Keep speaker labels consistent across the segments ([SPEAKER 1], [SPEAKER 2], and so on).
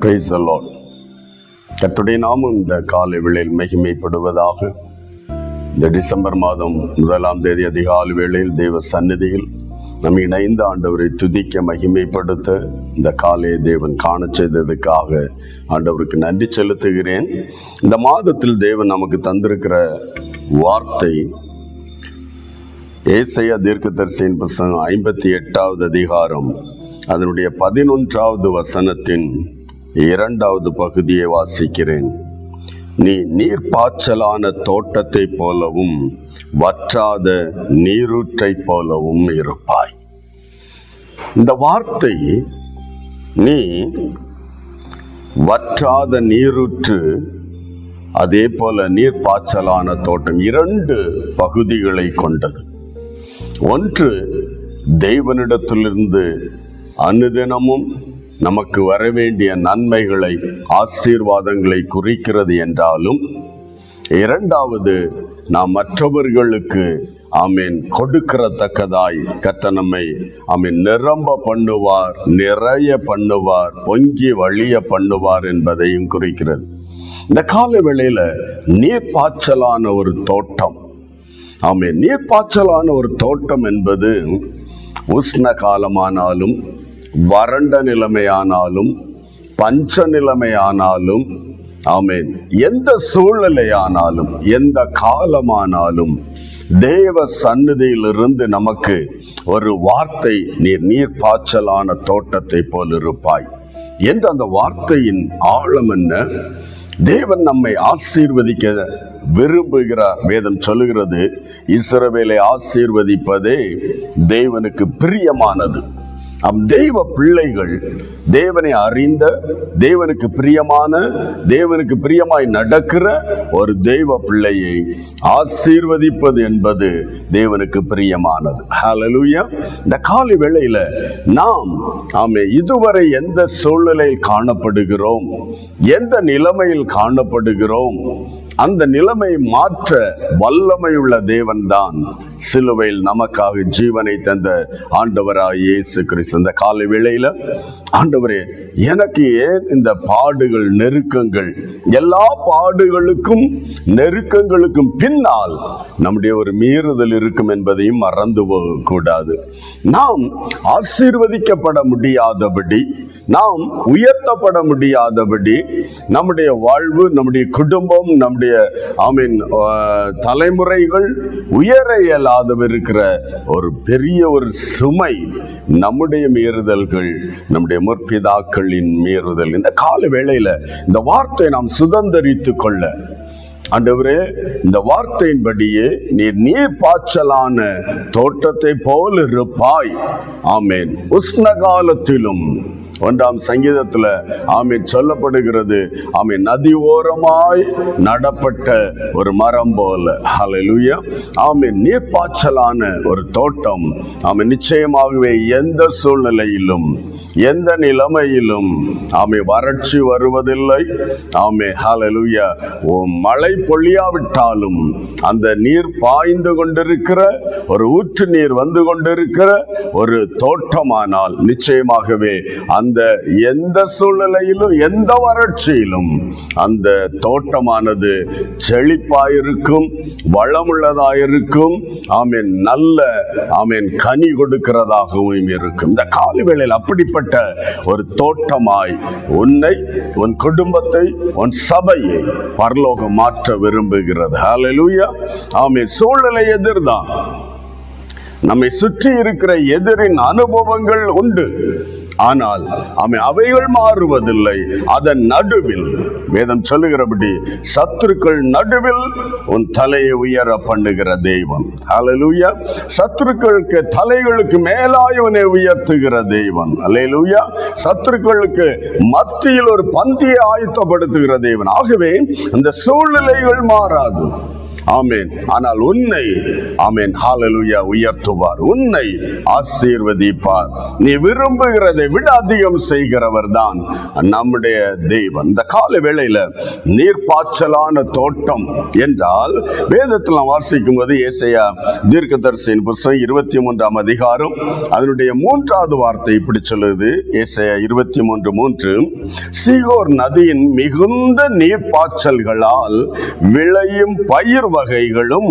[SPEAKER 1] Praise the Lord. கர்த்தருடைய நாமம் இந்த காலை வேளையில் மகிமைப்படுவதாக. இந்த டிசம்பர் மாதம் 1ஆம் தேதி அதிகாலை வேளையில் தேவ சந்நிதியில் நம் இணைந்த ஆண்டவரை துதிக்க மகிமைப்படுத்த இந்த காலையை தேவன் காண செய்ததுக்காக ஆண்டவருக்கு நன்றி செலுத்துகிறேன். இந்த மாதத்தில் தேவன் நமக்கு தந்திருக்கிற வார்த்தை ஏசாயா தீர்க்கதரிசியின் புத்தகம் 58வது அதிகாரம் அதனுடைய 11வது வசனத்தின் 2வது பகுதியை வாசிக்கிறேன். நீ நீர்ப்பாய்ச்சலான தோட்டத்தை போலவும் வற்றாத நீரூற்றை போலவும் இருப்பாய். இந்த வார்த்தை நீ வற்றாத நீரூற்று அதே போல நீர்ப்பாய்ச்சலான தோட்டம் 2 பகுதிகளை கொண்டது. ஒன்று தேவனிடத்திலிருந்து அனுதினமும் நமக்கு வரவேண்டிய நன்மைகளை ஆசீர்வாதங்களை குறிக்கிறது என்றாலும், 2வது நாம் மற்றவர்களுக்கு கொடுக்கிறதக்கதாய் கர்த்தர் நம்மை நிரம்ப பண்ணுவார், நிறைய பண்ணுவார், பொங்கி வழிய பண்ணுவார் என்பதையும் குறிக்கிறது. இந்த கால வேளையில நீர்ப்பாய்ச்சலான ஒரு தோட்டம், நீர்ப்பாய்ச்சலான ஒரு தோட்டம் என்பது உஷ்ண காலமானாலும், வறண்ட நிலைமையானாலும், பஞ்ச நிலைமையானாலும், எந்த சூழ்நிலையானாலும், எந்த காலமானாலும் தேவ சந்நிதியிலிருந்து நமக்கு ஒரு வார்த்தை, நீர்ப்பாய்ச்சலான தோட்டத்தை போல் இருப்பாய் என்ற அந்த வார்த்தையின் ஆழம் என்ன? தேவன் நம்மை ஆசீர்வதிக்க விரும்புகிறார். வேதம் சொல்லுகிறது, இஸ்ரவேலை ஆசீர்வதிப்பதே தேவனுக்கு பிரியமானது. தெய்வ பிள்ளைகள், தேவனை அறிந்த, தேவனுக்கு பிரியமான, தேவனுக்கு பிரியமாய் நடக்கிற ஒரு தெய்வ பிள்ளையை ஆசீர்வதிப்பது என்பது தேவனுக்கு பிரியமானது. ஹல்லேலூயா. இந்த காலை வேளையில நாம் இதுவரை எந்த சூழ்நிலையில் காணப்படுகிறோம், எந்த நிலைமையில் காணப்படுகிறோம், அந்த நிலைமை மாற்ற வல்லமையுள்ள தேவன் தான் சிலுவையில் நமக்காக ஜீவனை தந்த ஆண்டவராய் இயேசு கிறிஸ்து. இந்த காலை வேளையில, ஆண்டவரே, எனக்கு ஏன் இந்த பாடுகள், நெருக்கங்கள்? எல்லா பாடுகளுக்கும் நெருக்கங்களுக்கும் பின்னால் நம்முடைய ஒரு மீறுதல் இருக்கும் என்பதையும் மறந்து போக கூடாது. நாம் ஆசீர்வதிக்கப்பட முடியாதபடி, நாம் உயர்த்தப்பட முடியாதபடி, நம்முடைய வாழ்வு, நம்முடைய குடும்பம், நம்முடைய தலைமுறைகள் உயர இயலாதவிருக்கிற ஒரு பெரிய ஒரு சுமை நம்முடைய மீறுதல்கள், நம்முடைய முற்பிதாக்களின் மீறுதல். இந்த கால வேளையில இந்த வார்த்தை நாம் சுதந்தரித்துக் கொள்ள, ஆண்டவரே, இந்த வார்த்தையின்படியே நீர் பாய்ச்சலான தோட்டத்தை போல் இருப்பாய். ஆமேன். உஷ்ண காலத்திலும் 1ஆம் சங்கீதத்துல சொல்லப்படுகிறது, நதி ஓரமாய் நடப்பட்ட ஒரு மரம் போல. ஹல்லேலூயா. நீர்ப்பாய்ச்சலான ஒரு தோட்டம் நிச்சயமாகவே எந்த சூழ்நிலையிலும், எந்த நிலைமையிலும் வறட்சி வருவதில்லை. ஹல்லேலூயா. மழை பொழியாவிட்டாலும் அந்த நீர் பாய்ந்து கொண்டிருக்கிற ஒரு ஊற்று நீர் வந்து கொண்டிருக்கிற ஒரு தோட்டமானால் நிச்சயமாகவே அந்த எந்த சூழ்நிலையிலும், எந்த வறட்சியிலும் அந்த தோட்டமானது செழிப்பாயிருக்கும், வளமுள்ளதாயிருக்கும். நல்ல கனி கொடுக்கிறதாகவும் இருக்கும். இந்த காலை வேளையில் அப்படிப்பட்ட ஒரு தோட்டமாய் உன்னை, உன் குடும்பத்தை, உன் சபையை பரலோகம் மாற்ற விரும்புகிறது. ஹல்லேலூயா. சூழ்நிலை எதிர்தான், நம்மை சுற்றி இருக்கிற எதிரின் அனுபவங்கள் உண்டு. ஆனால் அவைகள் மாறுவதில்லை. அதன் நடுவில் வேதம் சொல்லுகிறபடி சத்துருக்கள் நடுவில் உன் தலையை உயர பண்ணுகிற தெய்வம். ஹல்லேலூயா. சத்துருக்களுக்கு தலைகளுக்கு மேலாய் உன்னை உயர்த்துகிற தெய்வம். ஹல்லேலூயா. சத்துருக்களுக்கு மத்தியில் ஒரு பந்தியை ஆயத்தப்படுத்துகிற தெய்வன். ஆகவே அந்த சூழ்நிலைகள் மாறாது. ஆனால் உன்னை ஹல்லேலூயா உயர்த்துவார், உன்னை ஆசீர்வதிப்பார். நீ விரும்புகிறதை விட அதிகம் செய்கிறவர் தான் நம்முடைய தெய்வம். இந்த கால வேளையில நீர்ப்பாய்ச்சலான தோட்டம் என்றால் வேதத்தில் நாம் வாசிக்கும் போது ஏசாயா தீர்க்கதரிசியின் புத்தகம் 23ஆம் அதிகாரம் அதனுடைய 3வது வார்த்தை இப்படி சொல்லுது. ஏசாயா 23:3, சீகோர் நதியின் மிகுந்த நீர்ப்பாய்ச்சல்களால் விளையும் பயிர் வகைகளும்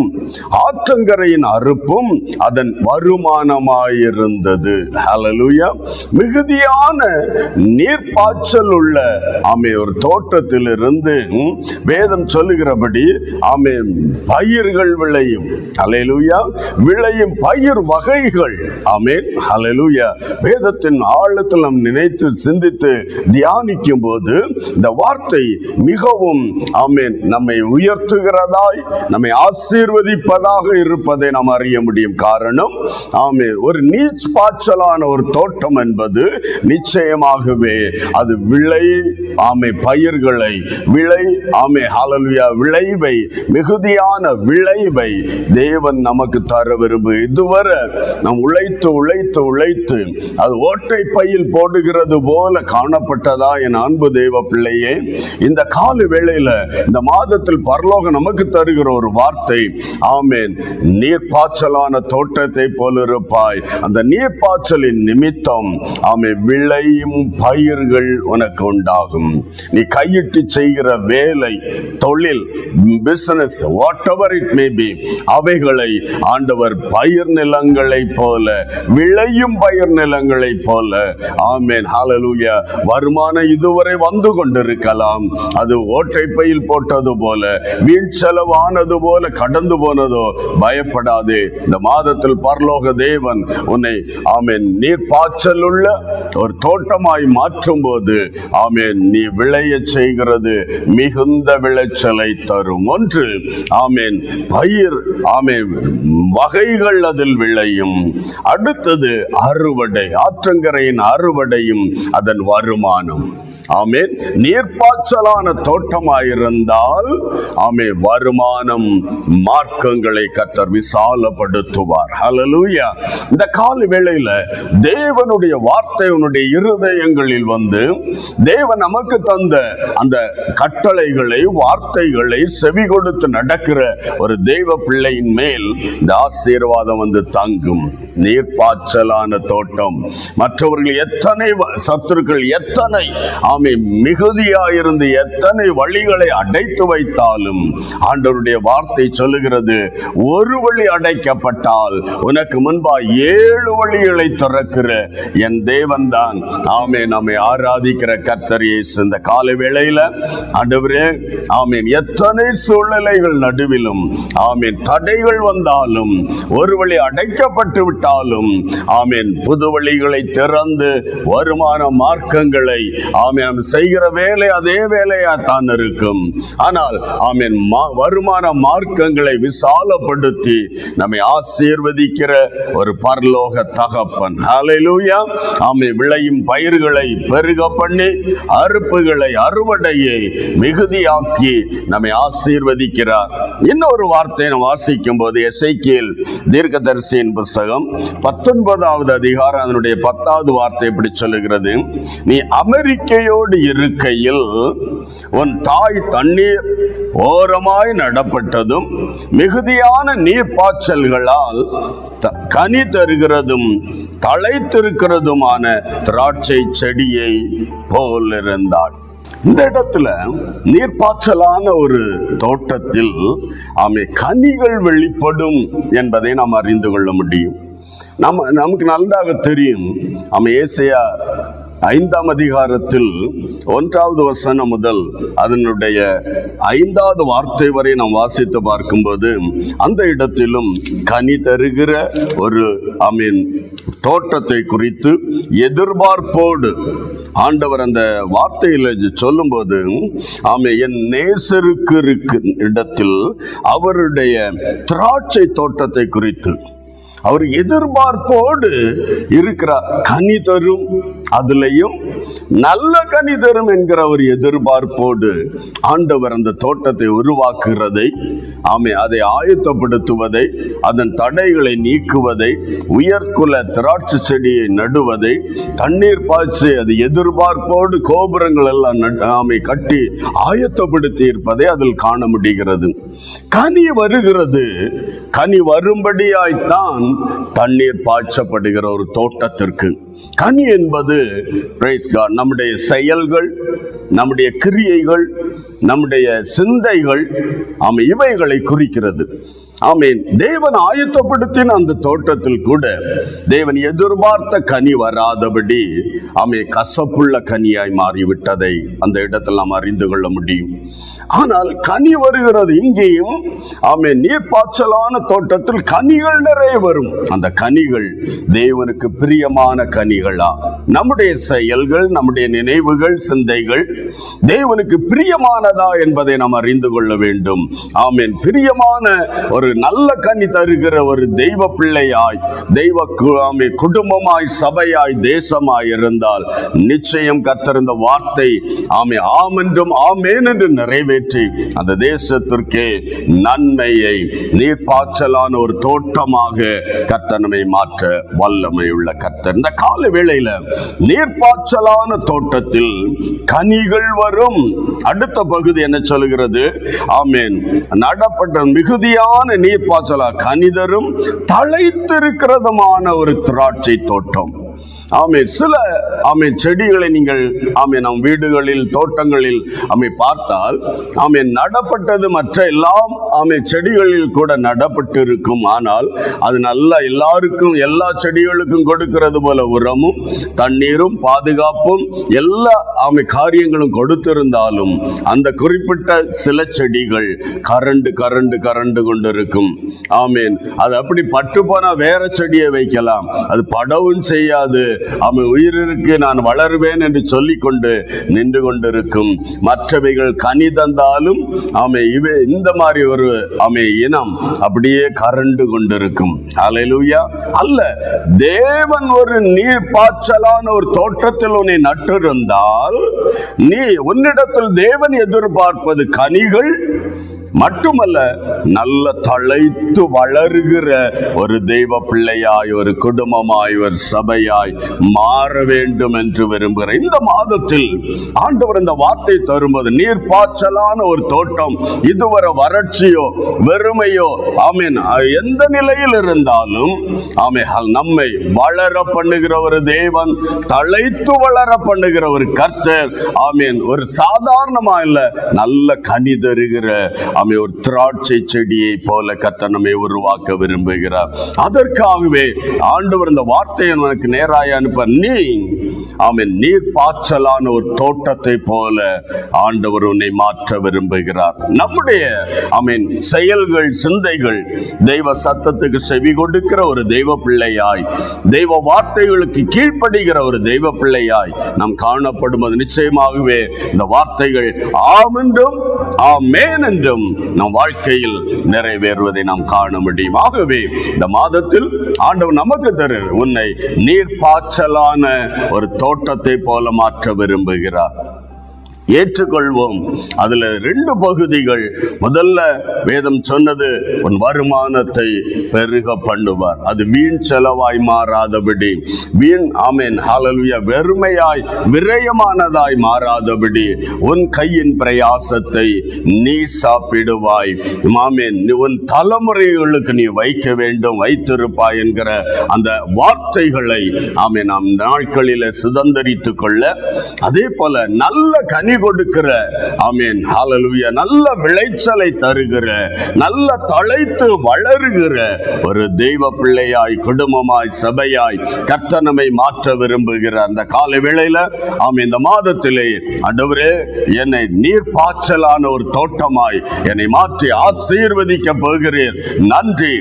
[SPEAKER 1] ஆற்றங்கரையின் அறுப்பும் அதன் வருமானமாயிருந்தது. ஹல்லேலூயா. மிகுதியான நீர்ப்பாய்ச்சல் உள்ள ஒரு தோட்டத்திலிருந்து வேதம் சொல்லுகிறபடி பயிர்கள் விளையும். ஹல்லேலூயா. விளையும் பயிர் வகைகள். ஆமென். ஹல்லேலூயா. வேதத்தின் ஆழத்தில் நாம் நினைத்து சிந்தித்து தியானிக்கும் போது இந்த வார்த்தை மிகவும் நம்மை உயர்த்துகிறதாய், நம்மை ஆசீர்வதிப்பதாக இருப்பதை நாம் அறிய முடியும். காரணம் ஒரு நீர்ப்பாய்ச்சலான ஒரு தோட்டம் என்பது நிச்சயமாகவே அது விளை பயிர்களை விளைவை மிகுதியான விளைவை தேவன் நமக்கு தர விரும்பு. இதுவரை நாம் உழைத்து அது ஓட்டை பையில் போடுகிறது போல காணப்பட்டதா என் அன்பு தேவ பிள்ளையே? இந்த கால வேளையில இந்த மாதத்தில் பரலோகம் நமக்கு தருகிற ஒரு வார்த்தை, ஆமென், நீர்ப்பாய்ச்சலான தோட்டத்தை போல இருப்பாய். அந்த நீர்ப்பாய்ச்சலின் நிமித்தம் விளையும் பயிர்கள் உனக்கு உண்டாகும். நீ கையிட்டு செய்கிற வேலை, தொழில், business, what ever it may be, அவைகளை ஆண்டவர் பயிர் நிலங்களை போல, விளையும் பயிர் நிலங்களை போல, ஆமென், ஹல்லேலூயா, வருமானம் இதுவரை வந்து கொண்டிருக்கலாம், அது ஓட்டை பையில் போட்டது போல, வீண் செலவானது போல கடந்து போனதோ, பயப்படாதே. இந்த மாதத்தில் பரலோக தேவன் உன்னை நீர்ப்பாய்ச்சல் உள்ள ஒரு தோட்டமாய் மாற்றும் போது நீ விளைய செய்கிறது மிகுந்த விளைச்சலை தரும். ஒன்று, பயிர் வகைகள் அதில் விளையும். அடுத்தது அறுவடை, ஆற்றங்கரையின் அறுவடையும் அதன் வருமானம். ஆமென். நீர்ப்பாய்ச்சலான தோட்டமாயிருந்தால் வருமானம், மார்க்கங்களை கர்த்தர் விசாலப்படுத்துவார். ஹல்லேலூயா. இந்த கால வேளையில தேவனுடைய வார்த்தை உன்னுடைய இருதயங்களில் வந்து தேவன் நமக்கு தந்த அந்த கட்டளைகளை, வார்த்தைகளை செவி கொடுத்து நடக்கிற ஒரு தெய்வ பிள்ளையின் மேல் இந்த ஆசீர்வாதம் வந்து தங்கும். நீர்ப்பாய்ச்சலான தோட்டம். மற்றவர்கள் எத்தனை சத்துருக்கள், எத்தனை மிகுதியாயிருந்து எத்தனை வழிகளை அடைத்து வைத்தாலும் ஆண்டவருடைய வார்த்தை சொல்லுகிறது, ஒரு வழி அடைக்கப்பட்டால் உனக்கு முன்பா 7 வழிகளை திறக்கிற என் தேவன் தான். நம்மை ஆராதிக்கிற கர்த்தர் இயேசு. இந்த கால வேளையில ஆண்டவரே, எத்தனை சூழ்நிலைகள் நடுவிலும் தடைகள் வந்தாலும், ஒரு வழி அடைக்கப்பட்டு விட்டாலும் புது வழிகளை திறந்து வருமான மார்க்கங்களை செய்கிற வேலை அதே வேலையா தான் இருக்கும். ஆனால் வருமான மார்க்கங்களை விசாலப்படுத்தி நம்மை ஆசீர்வதிக்கிற ஒரு பரலோக தகப்பன். ஹல்லேலூயா. விளையும் பயிர்களை பெருக பண்ணி, அறுப்புகளை, அறுவடையை மிகுதியாக்கி நம்மை ஆசீர்வதிக்கிறார். இன்னொரு வார்த்தையை வாசிக்கும் போது எசேக்கியேல் தீர்க்கதரிசியின் புத்தகம் 19வது அதிகாரம் அதனுடைய 10வது வார்த்தை இப்படி சொல்லுகிறது, நீ அமெரிக்கையோடு இருக்கையில் உன் தாய் தண்ணீர் ஓரமாய் நடப்பட்டதும் மிகுதியான நீர்ப்பாய்ச்சல்களால் கனி தருகிறதும் தழைத்திருக்கிறதுமான திராட்சை செடியை போல் இருந்தாள். இந்த இடத்துல நீர்ப்பாய்ச்சலான ஒரு தோட்டத்தில் கனிகள் வெளிப்படும் என்பதை நாம் அறிந்து கொள்ள முடியும். நமக்கு நன்றாக தெரியும். ஏசாயா 5ஆம் அதிகாரத்தில் 1வது வசனம் முதல் அதனுடைய 5வது வார்த்தை வரை நாம் வாசித்து பார்க்கும்போது அந்த இடத்திலும் கனி தருகிற ஒரு தோட்டத்தை குறித்து எதிர்பார்ப்போடு ஆண்டவர் அந்த வார்த்தையில் சொல்லும்போது, என் நேசருக்கு இடத்தில் அவருடைய திராட்சை தோட்டத்தை குறித்து அவர் எதிர்பார்ப்போடு இருக்கிறார். கனி தரும், அதுலயும் நல்ல கனி தரும் என்கிற ஒரு எதிர்பார்ப்போடு ஆண்டவர் அந்த தோட்டத்தை உருவாக்குகிறதை, அதை ஆயத்தப்படுத்துவதை, அதன் தடைகளை நீக்குவதை, உயர்குல திராட்சை செடியை நடுவதை, தண்ணீர் பாய்ச்சி அது எதிர்பார்ப்போடு கோபுரங்கள் எல்லாம் கட்டி ஆயத்தப்படுத்தி இருப்பதை அதில் காண முடிகிறது. கனி வருகிறது. கனி வரும்படியாய்த்தான் தண்ணீர் பாய்ச்சப்படுகிற ஒரு தோட்டத்திற்கு. கனி என்பது நம்முடைய செயல்கள், நம்முடைய கிரியைகள், நம்முடைய சிந்தைகள், இவைகளை குறிக்கிறது. ஆமீன். தேவன் ஆயத்தப்படுத்தின அந்த தோட்டத்தில் கூட தேவன் எதிர்பார்த்த கனி வராதபடி கசப்புள்ள கனியாய் மாறிவிட்டதை அந்த இடத்தில் நாம் அறிந்து கொள்ள முடியும். ஆனால் கனி வருகிறது. இங்கேயும் நீர்ப்பாய்ச்சலான தோட்டத்தில் கனிகள் நிறைய வரும். அந்த கனிகள் தேவனுக்கு பிரியமான கனிகளா? நம்முடைய செயல்கள், நம்முடைய நினைவுகள், சிந்தைகள் தேவனுக்கு பிரியமானதா என்பதை நாம் அறிந்து கொள்ள வேண்டும். ஆமீன். பிரியமான ஒரு நல்ல கனி தருகிற ஒரு தெய்வ பிள்ளையாய், தெய்வ குடும்பமாய், சபையாய், தேசமாய் இருந்தால் நிச்சயம் கர்த்தர் இந்த வார்த்தை ஆமென்றும் ஆமேன் என்று நிறைவேற்றி அந்த தேசத்திற்கே நன்மையை, நீர்ப்பாய்ச்சலான ஒரு தோட்டமாக கர்த்தர் நம்மை மாற்ற வல்லமை உள்ள கர்த்தர். இந்த கால வேளையில நீர்ப்பாய்ச்சலான தோட்டத்தில் கனிகள் வரும். அடுத்த பகுதி என்ன சொல்கிறது? ஆமேன். நடப்பட்ட மிகுதியான நீர்ப்பாய்ச்சலா கனிதரும் தழைத்திருக்கிறதுமான ஒரு திராட்சை தோட்டம். சில செடிகளை நீங்கள் நம் வீடுகளில், தோட்டங்களில் பார்த்தால் நடப்பட்டது மற்ற எல்லாம் செடிகளில் கூட நடப்பட்டு இருக்கும். ஆனால் அது நல்லா எல்லாருக்கும், எல்லா செடிகளுக்கும் கொடுக்கிறது போல உரமும் தண்ணீரும் பாதுகாப்பும் எல்லா காரியங்களும் கொடுத்திருந்தாலும் அந்த குறிப்பிட்ட சில செடிகள் கரண்டு கொண்டிருக்கும். அது அப்படி பட்டு போனா வேற செடியை வைக்கலாம், அது படவும் செய்யாது. உயிருக்கு நான் வளருவேன் என்று சொல்லிக் கொண்டு நின்று கொண்டிருக்கும். மற்றவைகள் கனி தந்தாலும் இந்த மாதிரி ஒரு இனம் அப்படியே கரண்டு கொண்டிருக்கும். அல்லேலூயா. அல்ல, தேவன் ஒரு நீர் பாய்ச்சலான ஒரு தோட்டத்தில் உன்னை நட்டிருந்தால் நீ உன்னிடத்தில் தேவன் எதிர்பார்ப்பது கனிகள் மட்டுமல்ல, நல்ல தழைத்து வளருகிற ஒரு தெய்வ பிள்ளையாய், ஒரு குடும்பமாய், ஒரு சபையாய் மாற வேண்டும் என்று விரும்புகிற இந்த மாதத்தில் ஆண்டவர் இந்த வார்த்தை தரும்போது, நீர்ப்பாய்ச்சலான ஒரு தோட்டம், இதுவரை வறட்சியோ வெறுமையோ எந்த நிலையில் இருந்தாலும் நம்மை வளர பண்ணுகிற ஒரு தேவன், தழைத்து வளர பண்ணுகிற ஒரு கர்த்தர். ஒரு சாதாரணமா இல்ல, நல்ல கனி தருகிற ஒரு திராட்சை செடியை போல கர்த்தர் நம்மை உருவாக்க விரும்புகிறார். அதற்காகவே ஆண்டவர் இந்த வார்த்தையை எனக்கு நேராக அனுப்ப, நீர் பாய்ச்சலான ஒரு தோட்டத்தை போல ஆண்டவர் உன்னை மாற்ற விரும்புகிறார். நம்முடைய செயல்கள், சிந்தைகள் தெய்வ சத்தத்துக்கு செவி கொடுக்கிற ஒரு தெய்வ பிள்ளையாய், தெய்வ வார்த்தைகளுக்கு கீழ்ப்படுகிற ஒரு தெய்வ பிள்ளையாய் நாம் காணப்படுவது நிச்சயமாகவே இந்த வார்த்தைகள் ஆம் என்றும் ஆமென் என்றும் நம் வாழ்க்கையில் நிறைவேறுவதை நாம் காண முடியும். ஆகவே இந்த மாதத்தில் ஆண்டவர் நமக்கு தரு உன்னை நீர்ப்பாய்ச்சலான ஒரு தோட்டத்தை போல மாற்ற விரும்புகிறார். ஏற்றுக்கொள்வோம். அதுல 2 பகுதிகள். முதல்ல வேதம் சொன்னது, உன் வருமானத்தை பெருக பண்ணுவார், அது வீண் செலவாய் மாறாதபடி, வெறுமையாய் விரயமானதாய் மாறாதபடி உன் கையின் பிரயாசத்தை நீ சாப்பிடுவாய். உன் தலைமுறைகளுக்கு நீ வைக்க வேண்டும், வைத்திருப்பாய் என்கிற அந்த வார்த்தைகளை நாம் நாட்களில சுதந்தரித்துக் கொள்ள, அதே போல நல்ல கனி கொடுக்கிற ஹல்லேலூயா, நல்ல விளைச்சலை தருகிற, நல்ல தழைத்து வளருகிற ஒரு தெய்வ பிள்ளையாய், குடும்பமாய், சபையாய் கர்த்தர் நம்மை மாற்ற விரும்புகிற அந்த காலை வேளையில இந்த மாதத்திலே ஆண்டவரே, என்னை நீர்ப்பாய்ச்சலான ஒரு தோட்டமாய் என்னை மாற்றி ஆசீர்வதிக்க போகிறீர், நன்றி.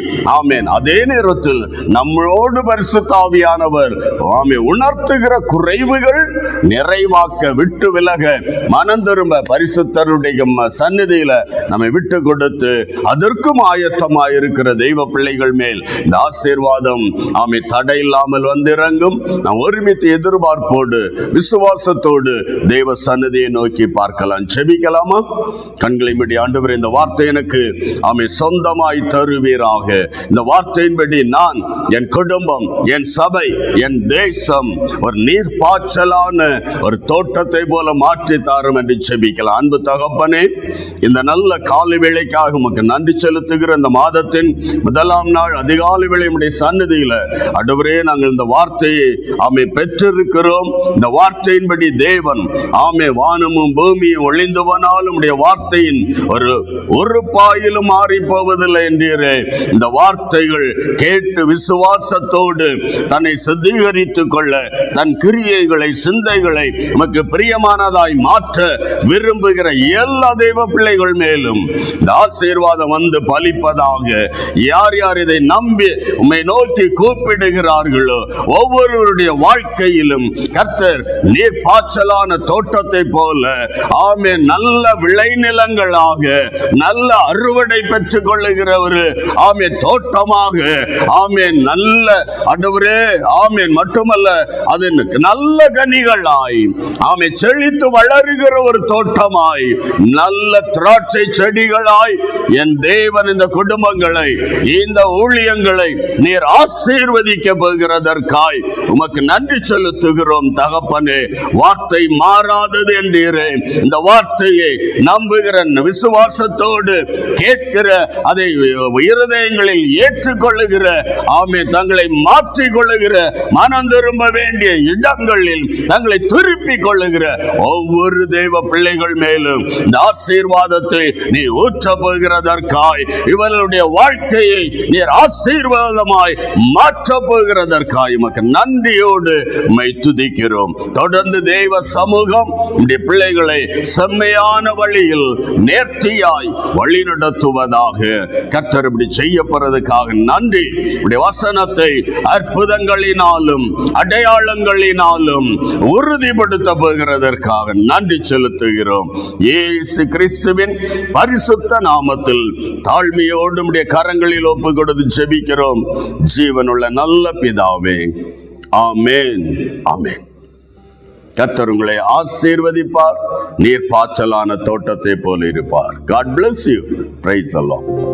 [SPEAKER 1] அதே நேரத்தில் நம்மளோடு பரிசுத்த ஆவியானவர் உணர்த்துகிற குறைவுகள் நிறைவாக்க, விட்டு விலக மனம் திரும்ப பரிசுத்தருடைய சந்நிதியில நம்மை விட்டு கொடுத்து அதற்கும் ஆயத்தமாய் இருக்கிற தெய்வ பிள்ளைகள் மேல் இந்த ஆசீர்வாதம் ஆமை தடை இல்லாமல் வந்திறங்கும். நாம் ஒருமித்து எதிர்பார்ப்போடு விசுவாசத்தோடு தெய்வ சந்நிதியை நோக்கி பார்க்கலாம். செபிக்கலாமா? கண்களை மூடி ஆண்டவரே, இந்த வார்த்தை எனக்கு ஆமை சொந்தமாய் தருவீராக. இந்த வார்த்தையின்படி நான், என் குடும்பம், என் சபை, என் தேசம் ஒரு நீர்ப்பாய்ச்சலான ஒரு தோட்டத்தை போல மாற்றி தாரும் என்று செபிக்கலாம். அன்பு தகப்பனே, இந்த நல்ல காலை வேளைக்காக உமக்கு நன்றி செலுத்துகிற இந்த மாதத்தின் முதலாம் நாள் அதிகாலை வேளை உம்முடைய சந்நிதியில ஆண்டவரே நாங்கள் இந்த வார்த்தையை ஆமை பெற்றிருக்கிறோம். இந்த வார்த்தையின்படி தேவன் ஆமை வானமும் பூமியும் ஒளிந்து போனாலும் உம்முடைய வார்த்தையின் ஒரு பாயிலும் மாறி போவதில்லை என்றீரே. இந்த வார்த்தைகள் கேட்டு விசுவாசத்தோடு தன்னை சுத்திகரித்துக் கொள்ள, தன் கிரியைகளை சிந்தைகளை நமக்கு பிரியமானதாய் மாற்ற விரும்புகிற எல்லா தெய்வ பிள்ளைகள் மேலும் இந்த ஆசீர்வாதம் வந்து பலிப்பதாக. யார் யார் இதை நம்பி உம்மை நோக்கி கூப்பிடுகிறார்களோ ஒவ்வொருவருடைய வாழ்க்கையிலும் கர்த்தர் நீர் பாய்ச்சலான தோட்டத்தை போல ஆமே நல்ல விளைநிலங்களாக நல்ல அறுவடை பெற்றுக் கொள்ளுகிற ஒரு ஆமே தோட்டமாக ஆமே நல்ல ஆண்டவரே ஆமேன் மட்டுமல்ல அது நல்ல கனிகளாய் ஆமே செழித்து வளருகிற ஒரு தோட்டமாய் நல்ல திராட்சை செடிகளாய் என் தேவன் இந்த குடும்பங்களை இந்த ஊழியங்களை நீர் ஆசீர்வதிக்க போகிறதற்காய் உமக்கு நன்றி செலுத்துகிறோம் தகப்பனே. வார்த்தை மாறாதது என்றீரே. இந்த வார்த்தையை நம்புகிற விசுவாசத்தோடு கேட்கிற அதை இருதயங்களில் ஏற்றுக்கொள்ளுகிற ஆமே தங்களை மாற்றிக் கொள்ளுகிற மனம் திரும்ப வேண்டிய இடங்களில் தங்களை திருப்பிக் கொள்ளுகிற ஒவ்வொரு தெய்வ பிள்ளைகள் மேலும் இந்த ஆசீர்வாதத்தை நீ ஊற்ற போகிறதற்காய் இவர்களுடைய வாழ்க்கையை நீர் ஆசீர்வாதமாய் மாற்ற போகிறதற்காய் உமக்கு நன்றியோடு உம்மை துதிக்கிறோம். தொடர்ந்து தெய்வ சமூகம் உம்முடைய பிள்ளைகளை செம்மையான வழியில் நேர்த்தியாய் வழி நடத்துவதாக. கர்த்தர் இப்படி செய்யப்படுறதுக்காக நன்றி. உடைய வசனத்தை அற்புதங்களினாலும் அடையாளங்களினாலும் உறுதிப்படுத்த போகிறதற்காக நன்றி செலுத்துகிறோம். இயேசு கிறிஸ்துவின் பரிசுத்த நாமத்தில் தாழ்மையோடு உடைய கரங்களில் ஒப்பு கொடுத்து ஜெபிக்கிறோம் ஜீவனுள்ள நல்ல பிதாவே. ஆமென், ஆமென். கர்த்தர் உங்களை ஆசீர்வதிப்பார். நீர் பாய்ச்சலான தோட்டத்தை போல இருப்பார். God bless you. Praise the Lord.